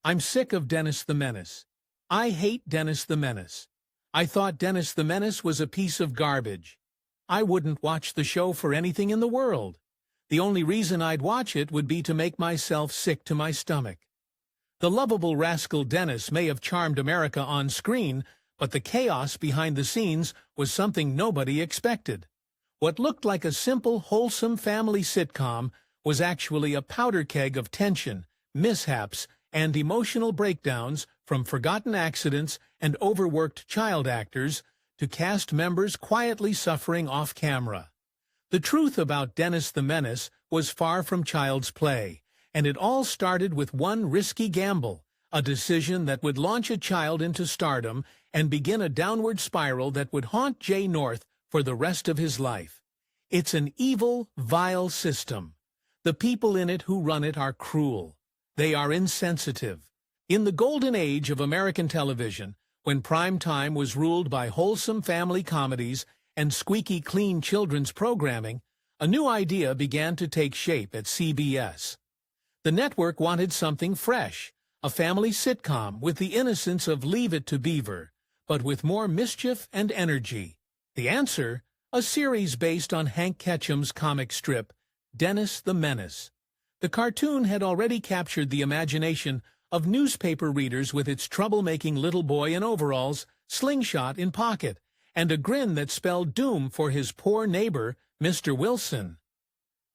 I'm sick of Dennis the Menace. I hate Dennis the Menace. I thought Dennis the Menace was a piece of garbage. I wouldn't watch the show for anything in the world. The only reason I'd watch it would be to make myself sick to my stomach. The lovable rascal Dennis may have charmed America on screen, but the chaos behind the scenes was something nobody expected. What looked like a simple, wholesome family sitcom was actually a powder keg of tension, mishaps, and emotional breakdowns, from forgotten accidents and overworked child actors to cast members quietly suffering off-camera. The truth about Dennis the Menace was far from child's play, and it all started with one risky gamble, a decision that would launch a child into stardom and begin a downward spiral that would haunt Jay North for the rest of his life. It's an evil, vile system. The people in it who run it are cruel. They are insensitive. In the golden age of American television, when prime time was ruled by wholesome family comedies and squeaky clean children's programming, a new idea began to take shape at CBS. The network wanted something fresh, a family sitcom with the innocence of Leave It to Beaver, but with more mischief and energy. The answer? A series based on Hank Ketcham's comic strip, Dennis the Menace. The cartoon had already captured the imagination of newspaper readers with its troublemaking little boy in overalls, slingshot in pocket, and a grin that spelled doom for his poor neighbor, Mr. Wilson.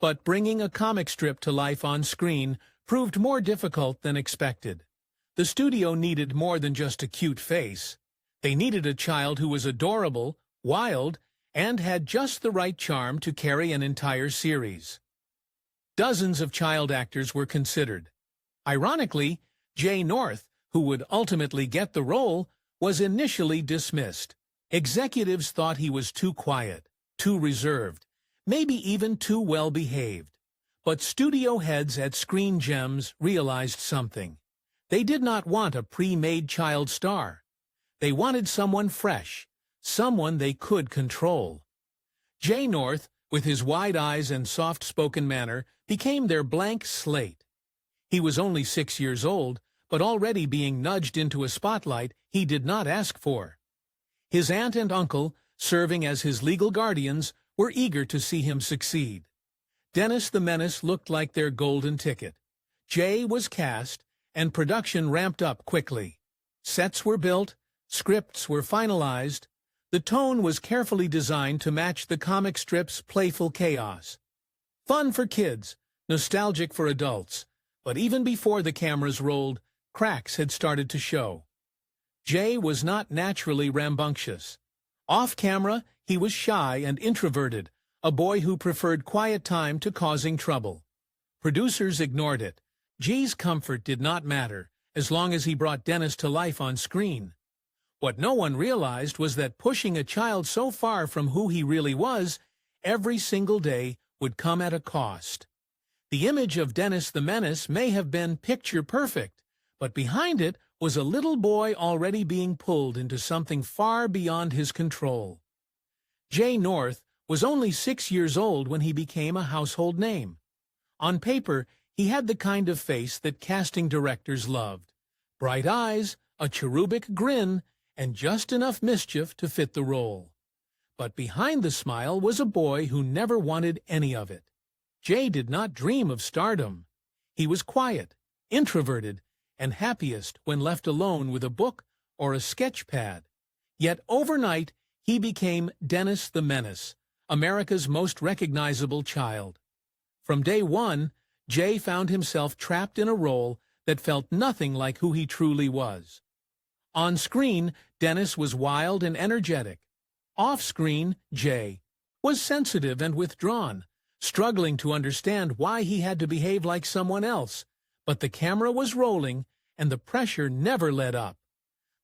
But bringing a comic strip to life on screen proved more difficult than expected. The studio needed more than just a cute face. They needed a child who was adorable, wild, and had just the right charm to carry an entire series. Dozens of child actors were considered. Ironically, Jay North, who would ultimately get the role, was initially dismissed. Executives thought he was too quiet, too reserved, maybe even too well-behaved. But studio heads at Screen Gems realized something. They did not want a pre-made child star. They wanted someone fresh, someone they could control. Jay North, with his wide eyes and soft-spoken manner, became their blank slate. He was only 6 years old, but already being nudged into a spotlight he did not ask for. His aunt and uncle, serving as his legal guardians, were eager to see him succeed. Dennis the Menace looked like their golden ticket. Jay was cast, and production ramped up quickly. Sets were built, scripts were finalized. The tone was carefully designed to match the comic strip's playful chaos. Fun for kids, nostalgic for adults, but even before the cameras rolled, cracks had started to show. Jay was not naturally rambunctious. Off-camera, he was shy and introverted, a boy who preferred quiet time to causing trouble. Producers ignored it. Jay's comfort did not matter, as long as he brought Dennis to life on screen. What no one realized was that pushing a child so far from who he really was, every single day, would come at a cost. The image of Dennis the Menace may have been picture-perfect, but behind it was a little boy already being pulled into something far beyond his control. Jay North was only 6 years old when he became a household name. On paper, he had the kind of face that casting directors loved. Bright eyes, a cherubic grin, and just enough mischief to fit the role. But behind the smile was a boy who never wanted any of it. Jay did not dream of stardom. He was quiet, introverted, and happiest when left alone with a book or a sketch pad. Yet overnight, he became Dennis the Menace, America's most recognizable child. From day one, Jay found himself trapped in a role that felt nothing like who he truly was. On screen, Dennis was wild and energetic. Off-screen, Jay was sensitive and withdrawn, struggling to understand why he had to behave like someone else. But the camera was rolling, and the pressure never let up.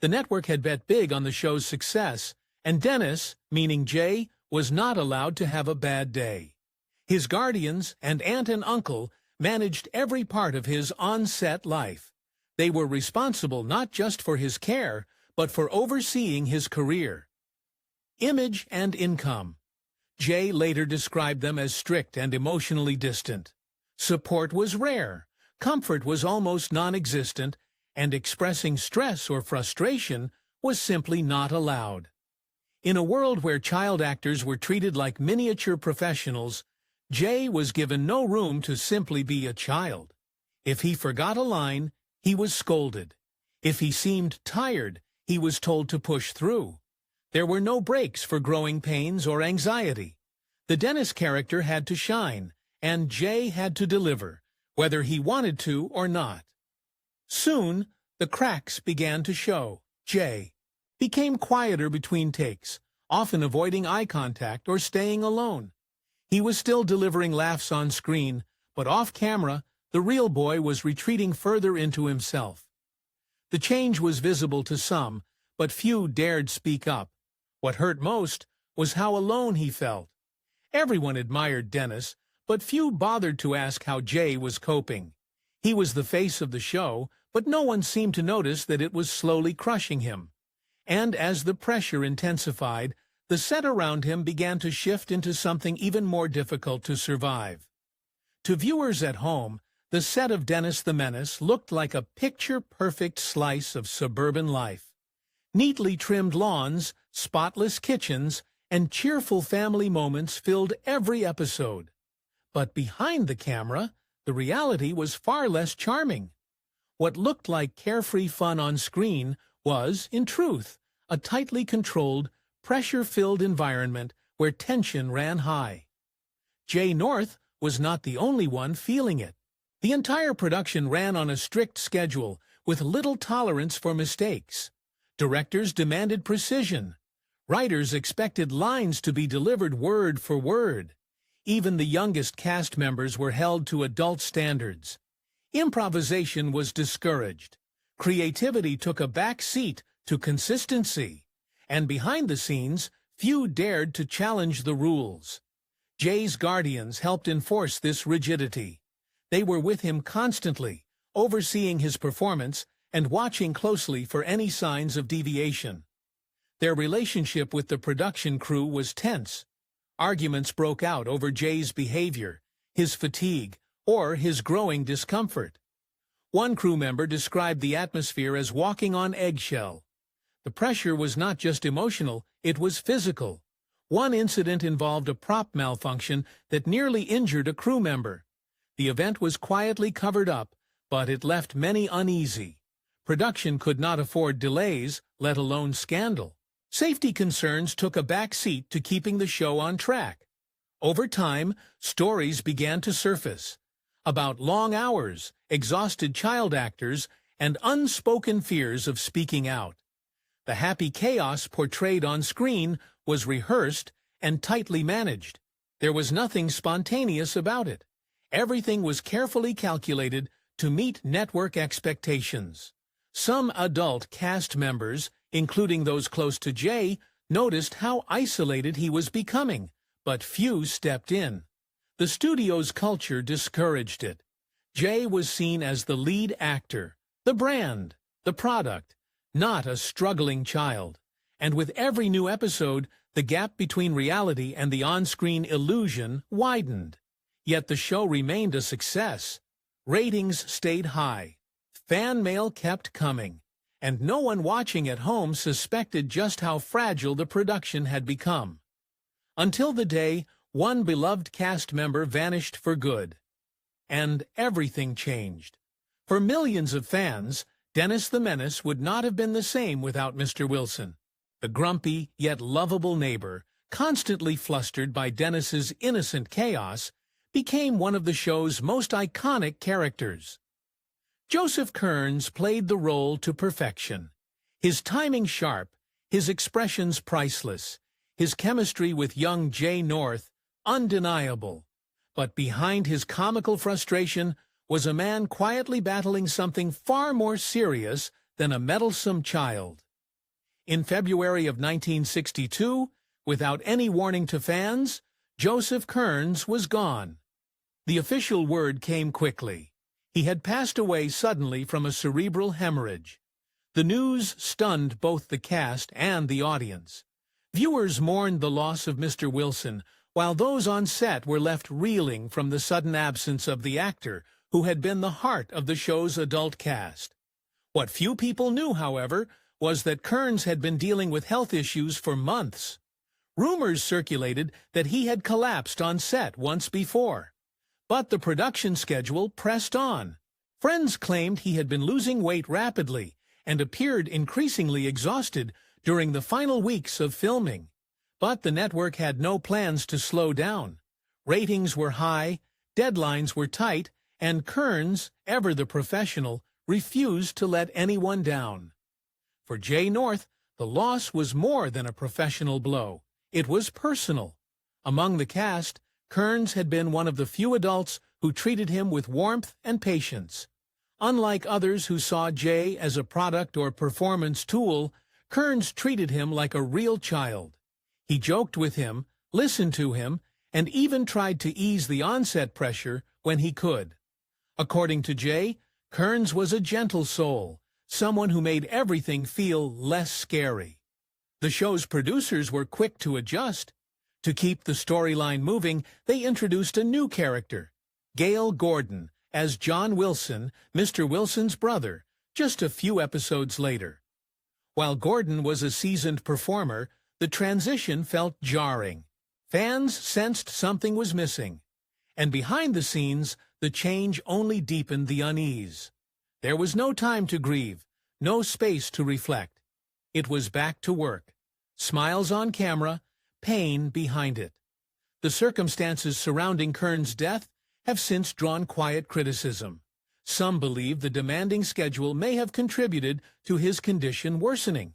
The network had bet big on the show's success, and Dennis, meaning Jay, was not allowed to have a bad day. His guardians and aunt and uncle managed every part of his on-set life. They were responsible not just for his care, but for overseeing his career. Image and income. Jay later described them as strict and emotionally distant. Support was rare, comfort was almost non-existent, and expressing stress or frustration was simply not allowed. In a world where child actors were treated like miniature professionals, Jay was given no room to simply be a child. If he forgot a line, he was scolded. If he seemed tired, he was told to push through. There were no breaks for growing pains or anxiety. The Dennis character had to shine, and Jay had to deliver, whether he wanted to or not. Soon, the cracks began to show. Jay became quieter between takes, often avoiding eye contact or staying alone. He was still delivering laughs on screen, but off-camera, the real boy was retreating further into himself. The change was visible to some, but few dared speak up. What hurt most was how alone he felt. Everyone admired Dennis, but few bothered to ask how Jay was coping. He was the face of the show, but no one seemed to notice that it was slowly crushing him. And as the pressure intensified, the set around him began to shift into something even more difficult to survive. To viewers at home, the set of Dennis the Menace looked like a picture-perfect slice of suburban life. Neatly trimmed lawns, spotless kitchens, and cheerful family moments filled every episode. But behind the camera, the reality was far less charming. What looked like carefree fun on screen was, in truth, a tightly controlled, pressure-filled environment where tension ran high. Jay North was not the only one feeling it. The entire production ran on a strict schedule, with little tolerance for mistakes. Directors demanded precision. Writers expected lines to be delivered word for word. Even the youngest cast members were held to adult standards. Improvisation was discouraged. Creativity took a back seat to consistency. And behind the scenes, few dared to challenge the rules. Jay's guardians helped enforce this rigidity. They were with him constantly, overseeing his performance and watching closely for any signs of deviation. Their relationship with the production crew was tense. Arguments broke out over Jay's behavior, his fatigue, or his growing discomfort. One crew member described the atmosphere as walking on eggshell. The pressure was not just emotional, it was physical. One incident involved a prop malfunction that nearly injured a crew member. The event was quietly covered up, but it left many uneasy. Production could not afford delays, let alone scandal. Safety concerns took a back seat to keeping the show on track. Over time, stories began to surface about long hours, exhausted child actors, and unspoken fears of speaking out. The happy chaos portrayed on screen was rehearsed and tightly managed. There was nothing spontaneous about it. Everything was carefully calculated to meet network expectations. Some adult cast members, including those close to Jay, noticed how isolated he was becoming, but few stepped in. The studio's culture discouraged it. Jay was seen as the lead actor, the brand, the product, not a struggling child. And with every new episode, the gap between reality and the on-screen illusion widened. Yet the show remained a success. Ratings stayed high. Fan mail kept coming. And no one watching at home suspected just how fragile the production had become. Until the day one beloved cast member vanished for good. And everything changed. For millions of fans, Dennis the Menace would not have been the same without Mr. Wilson. The grumpy yet lovable neighbor, constantly flustered by Dennis's innocent chaos, became one of the show's most iconic characters. Joseph Kearns played the role to perfection. His timing sharp, his expressions priceless, his chemistry with young Jay North undeniable. But behind his comical frustration was a man quietly battling something far more serious than a meddlesome child. In February of 1962, without any warning to fans, Joseph Kearns was gone. The official word came quickly. He had passed away suddenly from a cerebral hemorrhage. The news stunned both the cast and the audience. Viewers mourned the loss of Mr. Wilson, while those on set were left reeling from the sudden absence of the actor who had been the heart of the show's adult cast. What few people knew, however, was that Kearns had been dealing with health issues for months. Rumors circulated that he had collapsed on set once before. But the production schedule pressed on. Friends claimed he had been losing weight rapidly and appeared increasingly exhausted during the final weeks of filming. But the network had no plans to slow down. Ratings were high, deadlines were tight, and Kearns, ever the professional, refused to let anyone down. For Jay North, the loss was more than a professional blow. It was personal. Among the cast, Kearns had been one of the few adults who treated him with warmth and patience. Unlike others who saw Jay as a product or performance tool, Kearns treated him like a real child. He joked with him, listened to him, and even tried to ease the onset pressure when he could. According to Jay, Kearns was a gentle soul, someone who made everything feel less scary. The show's producers were quick to adjust. To keep the storyline moving, they introduced a new character, Gale Gordon, as John Wilson, Mr. Wilson's brother, just a few episodes later. While Gordon was a seasoned performer, the transition felt jarring. Fans sensed something was missing. And behind the scenes, the change only deepened the unease. There was no time to grieve, no space to reflect. It was back to work. Smiles on camera, pain behind it. The circumstances surrounding Kearns' death have since drawn quiet criticism. Some believe the demanding schedule may have contributed to his condition worsening.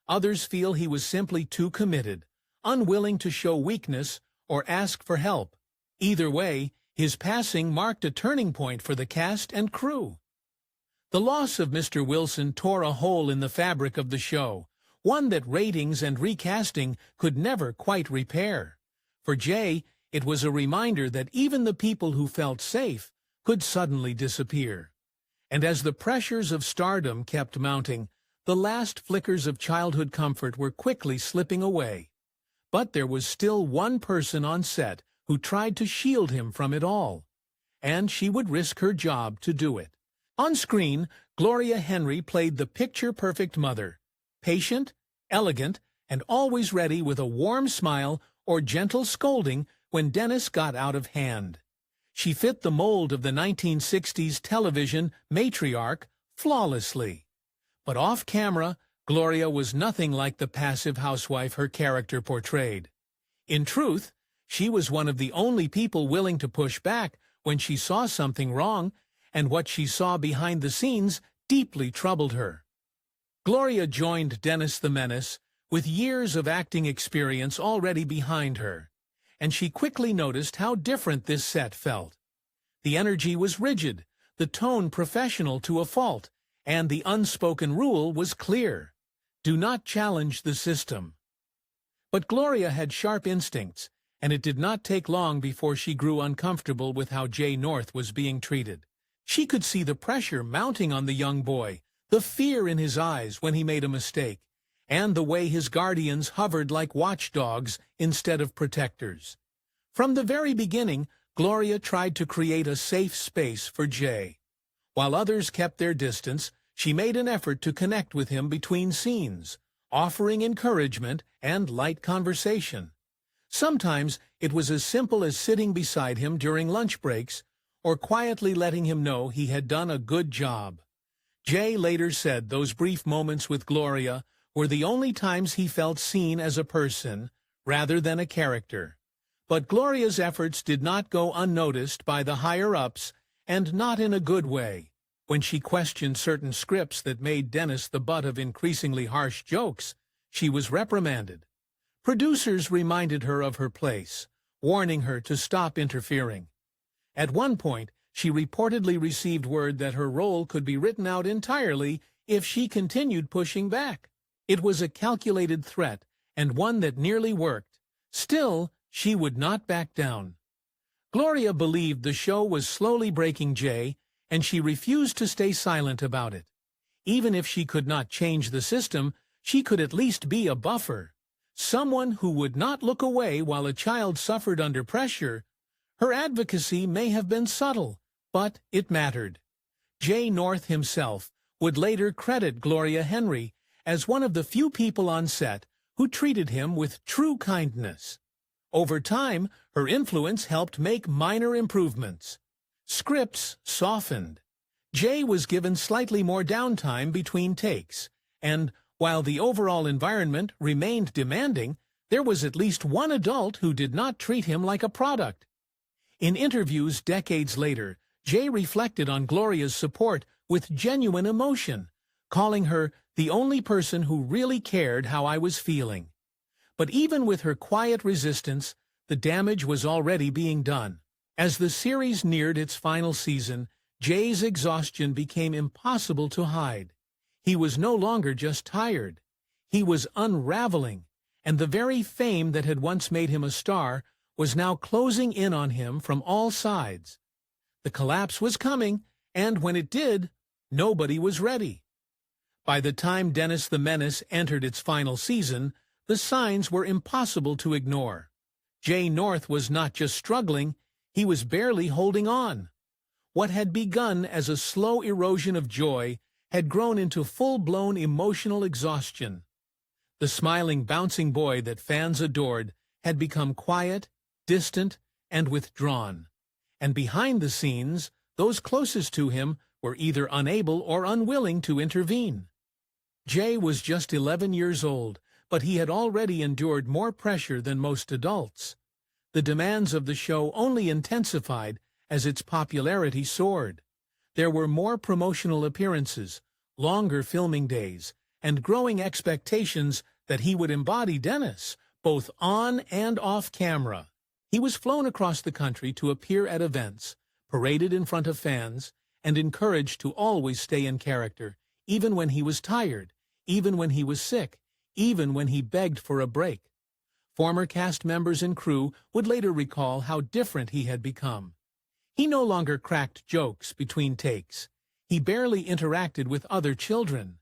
Others feel he was simply too committed, unwilling to show weakness or ask for help. Either way, his passing marked a turning point for the cast and crew. The loss of Mr. Wilson tore a hole in the fabric of the show, one that ratings and recasting could never quite repair. For Jay, it was a reminder that even the people who felt safe could suddenly disappear. And as the pressures of stardom kept mounting, the last flickers of childhood comfort were quickly slipping away. But there was still one person on set who tried to shield him from it all. And she would risk her job to do it. On screen, Gloria Henry played the picture-perfect mother, patient, elegant, and always ready with a warm smile or gentle scolding when Dennis got out of hand. She fit the mold of the 1960s television matriarch flawlessly. But off-camera, Gloria was nothing like the passive housewife her character portrayed. In truth, she was one of the only people willing to push back when she saw something wrong, and what she saw behind the scenes deeply troubled her. Gloria joined Dennis the Menace with years of acting experience already behind her, and she quickly noticed how different this set felt. The energy was rigid, the tone professional to a fault, and the unspoken rule was clear: do not challenge the system. But Gloria had sharp instincts, and it did not take long before she grew uncomfortable with how Jay North was being treated. She could see the pressure mounting on the young boy, the fear in his eyes when he made a mistake, and the way his guardians hovered like watchdogs instead of protectors. From the very beginning, Gloria tried to create a safe space for Jay. While others kept their distance, she made an effort to connect with him between scenes, offering encouragement and light conversation. Sometimes it was as simple as sitting beside him during lunch breaks or quietly letting him know he had done a good job. Jay later said those brief moments with Gloria were the only times he felt seen as a person rather than a character. But Gloria's efforts did not go unnoticed by the higher-ups, and not in a good way. When she questioned certain scripts that made Dennis the butt of increasingly harsh jokes, she was reprimanded. Producers reminded her of her place, warning her to stop interfering. At one point, she reportedly received word that her role could be written out entirely if she continued pushing back. It was a calculated threat, and one that nearly worked. Still, she would not back down. Gloria believed the show was slowly breaking Jay, and she refused to stay silent about it. Even if she could not change the system, she could at least be a buffer. Someone who would not look away while a child suffered under pressure. Her advocacy may have been subtle, but it mattered. Jay North himself would later credit Gloria Henry as one of the few people on set who treated him with true kindness. Over time, her influence helped make minor improvements. Scripts softened. Jay was given slightly more downtime between takes, and while the overall environment remained demanding, there was at least one adult who did not treat him like a product. In interviews decades later, Jay reflected on Gloria's support with genuine emotion, calling her the only person who really cared how I was feeling. But even with her quiet resistance, the damage was already being done. As the series neared its final season, Jay's exhaustion became impossible to hide. He was no longer just tired. He was unraveling, and the very fame that had once made him a star was now closing in on him from all sides. The collapse was coming, and when it did, nobody was ready. By the time Dennis the Menace entered its final season, the signs were impossible to ignore. Jay North was not just struggling, he was barely holding on. What had begun as a slow erosion of joy had grown into full-blown emotional exhaustion. The smiling, bouncing boy that fans adored had become quiet, distant, and withdrawn. And behind the scenes, those closest to him were either unable or unwilling to intervene. Jay was just 11 years old, but he had already endured more pressure than most adults. The demands of the show only intensified as its popularity soared. There were more promotional appearances, longer filming days, and growing expectations that he would embody Dennis, both on and off camera. He was flown across the country to appear at events, paraded in front of fans, and encouraged to always stay in character, even when he was tired, even when he was sick, even when he begged for a break. Former cast members and crew would later recall how different he had become. He no longer cracked jokes between takes. He barely interacted with other children.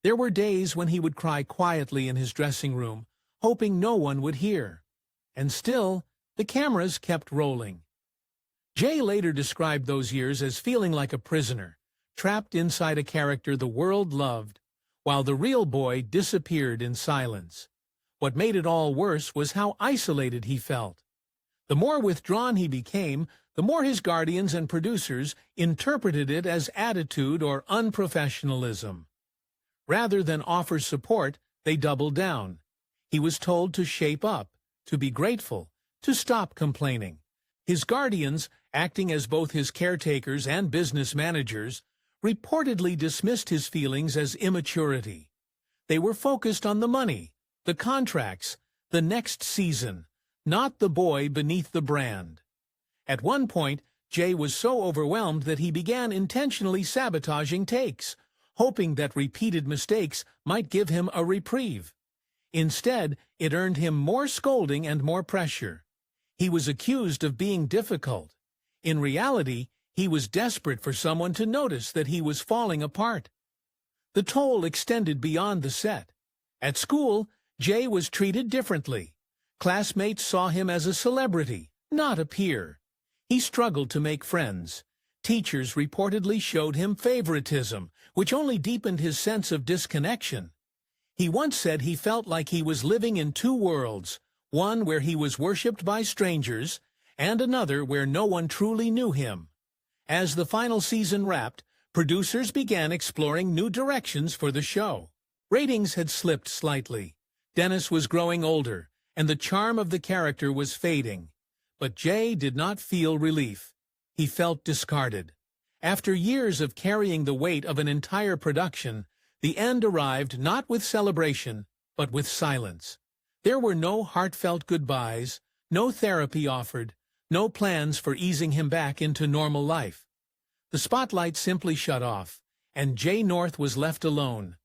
There were days when he would cry quietly in his dressing room, hoping no one would hear. And still, the cameras kept rolling. Jay later described those years as feeling like a prisoner, trapped inside a character the world loved, while the real boy disappeared in silence. What made it all worse was how isolated he felt. The more withdrawn he became, the more his guardians and producers interpreted it as attitude or unprofessionalism. Rather than offer support, they doubled down. He was told to shape up, to be grateful, to stop complaining. His guardians, acting as both his caretakers and business managers, reportedly dismissed his feelings as immaturity. They were focused on the money, the contracts, the next season, not the boy beneath the brand. At one point, Jay was so overwhelmed that he began intentionally sabotaging takes, hoping that repeated mistakes might give him a reprieve. Instead, it earned him more scolding and more pressure. He was accused of being difficult. In reality, he was desperate for someone to notice that he was falling apart. The toll extended beyond the set. At school, Jay was treated differently. Classmates saw him as a celebrity, not a peer. He struggled to make friends. Teachers reportedly showed him favoritism, which only deepened his sense of disconnection. He once said he felt like he was living in two worlds, one where he was worshipped by strangers, and another where no one truly knew him. As the final season wrapped, producers began exploring new directions for the show. Ratings had slipped slightly. Dennis was growing older, and the charm of the character was fading. But Jay did not feel relief. He felt discarded. After years of carrying the weight of an entire production, the end arrived not with celebration, but with silence. There were no heartfelt goodbyes, no therapy offered, no plans for easing him back into normal life. The spotlight simply shut off, and Jay North was left alone,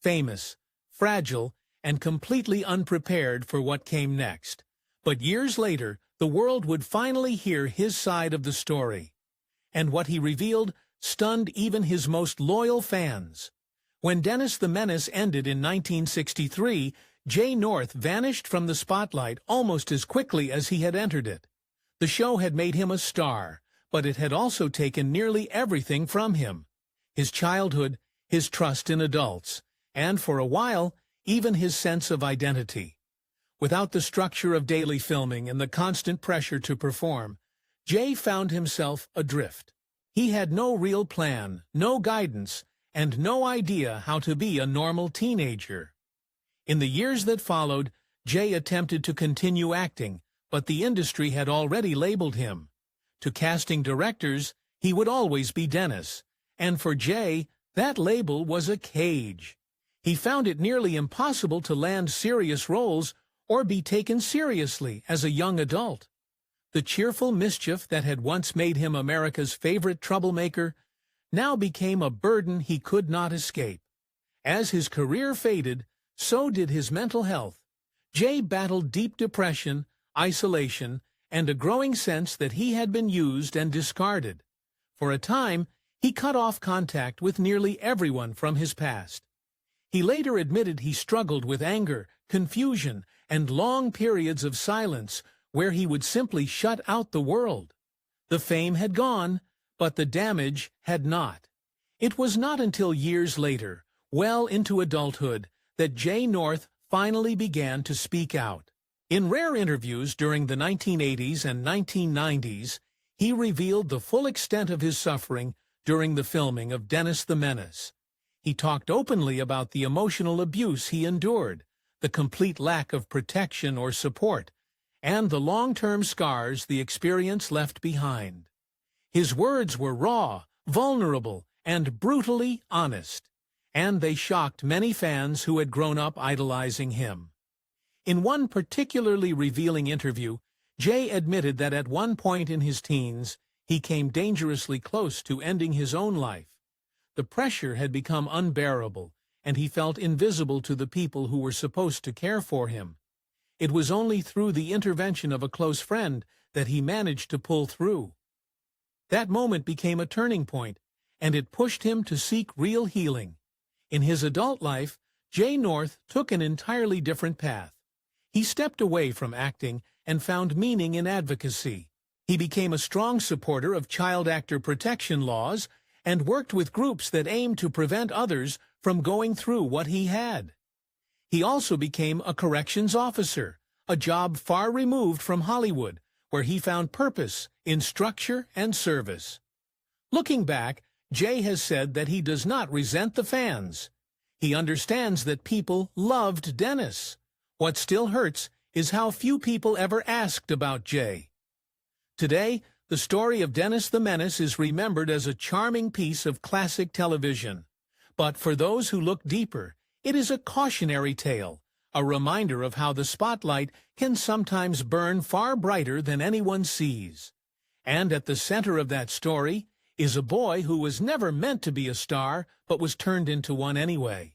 famous, fragile, and completely unprepared for what came next. But years later, the world would finally hear his side of the story. And what he revealed stunned even his most loyal fans. When Dennis the Menace ended in 1963, Jay North vanished from the spotlight almost as quickly as he had entered it. The show had made him a star, but it had also taken nearly everything from him. His childhood, his trust in adults, and for a while, even his sense of identity. Without the structure of daily filming and the constant pressure to perform, Jay found himself adrift. He had no real plan, no guidance, and no idea how to be a normal teenager. In the years that followed, Jay attempted to continue acting, but the industry had already labeled him. To casting directors, he would always be Dennis, and for Jay, that label was a cage. He found it nearly impossible to land serious roles or be taken seriously as a young adult. The cheerful mischief that had once made him America's favorite troublemaker now became a burden he could not escape. As his career faded, so did his mental health. Jay battled deep depression, isolation, and a growing sense that he had been used and discarded. For a time, he cut off contact with nearly everyone from his past. He later admitted he struggled with anger, confusion, and long periods of silence where he would simply shut out the world. The fame had gone, but the damage had not. It was not until years later, well into adulthood, that Jay North finally began to speak out. In rare interviews during the 1980s and 1990s, he revealed the full extent of his suffering during the filming of Dennis the Menace. He talked openly about the emotional abuse he endured, the complete lack of protection or support, and the long-term scars the experience left behind. His words were raw, vulnerable, and brutally honest, and they shocked many fans who had grown up idolizing him. In one particularly revealing interview, Jay admitted that at one point in his teens, he came dangerously close to ending his own life. The pressure had become unbearable, and he felt invisible to the people who were supposed to care for him. It was only through the intervention of a close friend that he managed to pull through. That moment became a turning point, and it pushed him to seek real healing. In his adult life, Jay North took an entirely different path. He stepped away from acting and found meaning in advocacy. He became a strong supporter of child actor protection laws and worked with groups that aimed to prevent others from going through what he had. He also became a corrections officer, a job far removed from Hollywood, where he found purpose in structure and service. Looking back, Jay has said that he does not resent the fans. He understands that people loved Dennis. What still hurts is how few people ever asked about Jay. Today, the story of Dennis the Menace is remembered as a charming piece of classic television. But for those who look deeper, it is a cautionary tale, a reminder of how the spotlight can sometimes burn far brighter than anyone sees. And at the center of that story is a boy who was never meant to be a star, but was turned into one anyway.